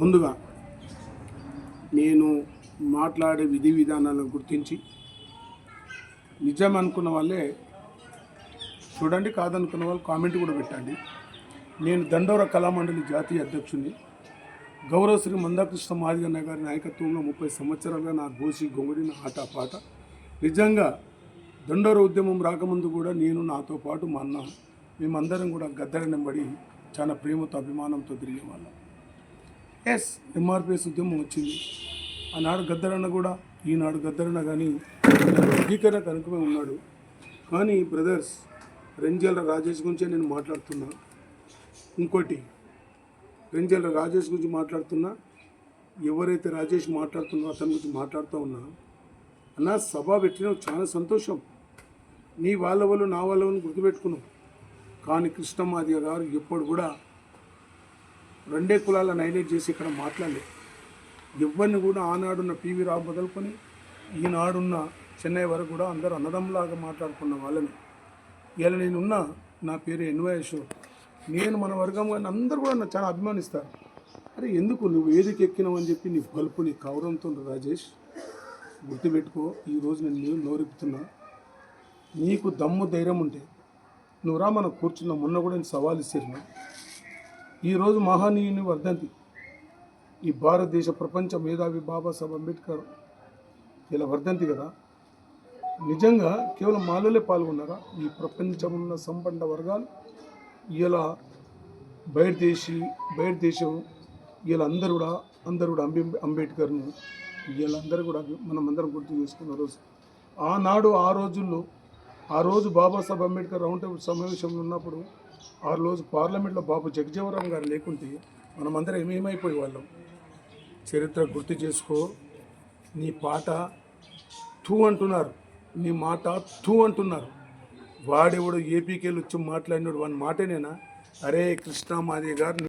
ముందుగా నేను మాట్లాడే విధి విధానాలను గుర్తించి నిజం అనుకున్న వాళ్ళే చూడండి, కాదనుకున్న వాళ్ళు కామెంట్ కూడా పెట్టండి. నేను దండోర కళామండలి జాతీయ అధ్యక్షుడిని. గౌరవ శ్రీ మందాకృష్ణ మాదిగన్న గారి నాయకత్వంలో 30 సంవత్సరాలుగా నా గోసి గొంగుడి నా ఆట పాట. నిజంగా దండోర ఉద్యమం రాకముందు కూడా నేను, నాతో పాటు మా అన్న, మేమందరం కూడా గద్దెల నెంబడి చాలా ప్రేమతో అభిమానంతో తిరిగేవాళ్ళం. ఎంఆర్పిఎస్ ఉద్యమం వచ్చింది. ఆనాడు గద్దరన్న కూడా ఈనాడు గద్దరన్న కానీ వర్గీకరణ కనుకమే ఉన్నాడు. కానీ బ్రదర్స్, రెంజల రాజేష్ గురించే నేను మాట్లాడుతున్నా. ఇంకోటి, రెంజల రాజేష్ గురించి మాట్లాడుతున్నా. ఎవరైతే రాజేష్ మాట్లాడుతున్నా అతని గురించి మాట్లాడుతూ ఉన్నా. అన్న, సభ పెట్టిన చాలా సంతోషం. నీ వాళ్ళ వాళ్ళు నా వాళ్ళ వాళ్ళు గుర్తుపెట్టుకున్నాం. కానీ కృష్ణమాదిగ గారు ఎప్పుడు కూడా రెండే కులాలను హైలైట్ చేసి ఇక్కడ మాట్లాడలేదు. ఎవరిని కూడా ఆనాడున్న పివి రావు మొదలుకొని ఈనాడున్న చెన్నై వరకు కూడా అందరూ అన్నదమ్ములాగా మాట్లాడుకున్న వాళ్ళని. ఇలా నేనున్న, నా పేరు ఎన్వై అశోక్. నేను మన వర్గం కానీ అందరూ కూడా నన్ను చాలా అభిమానిస్తారు. అరే, ఎందుకు నువ్వు వేదిక ఎక్కినావు అని చెప్పి నీ గలుపు, నీ కౌరంతో రాజేష్ గుర్తుపెట్టుకో. ఈరోజు నేను నోరెప్పుతున్నా. నీకు దమ్ము ధైర్యం ఉంటే నువ్వు రా, మనం కూర్చున్నాం. మొన్న కూడా నేను సవాల్ ఇచ్చేసిన. ఈరోజు మహనీయుని వర్ధంతి. ఈ భారతదేశ ప్రపంచ మేధావి బాబాసాహెబ్ అంబేద్కర్ ఇలా వర్ధంతి కదా. నిజంగా కేవలం మాలోనే పాల్గొన్నారా? ఈ ప్రపంచమున్న సంపన్న వర్గాలు ఇలా బయట దేశం ఇలా అందరూ కూడా అంబేద్కర్ను వీళ్ళందరూ కూడా మనమందరం గుర్తు చేసుకున్న రోజు. ఆనాడు ఆ రోజు బాబాసాహెబ్ అంబేద్కర్ రౌండ్ టేబుల్ సమావేశంలో ఉన్నప్పుడు, ఆ రోజు పార్లమెంట్లో బాబు జగజీవనరామ్ గారు లేకుంటే మనమందరం ఏమేమైపోయే వాళ్ళం. చరిత్ర గుర్తు చేసుకో. నీ పాట తూ అంటున్నారు, నీ మాట తూ అంటున్నారు. వాడెవడు ఏపీకి వెళ్ళి వచ్చి మాట్లాడినాడు, వాని మాటేనేనా? అరే కృష్ణ మాదిగ గారు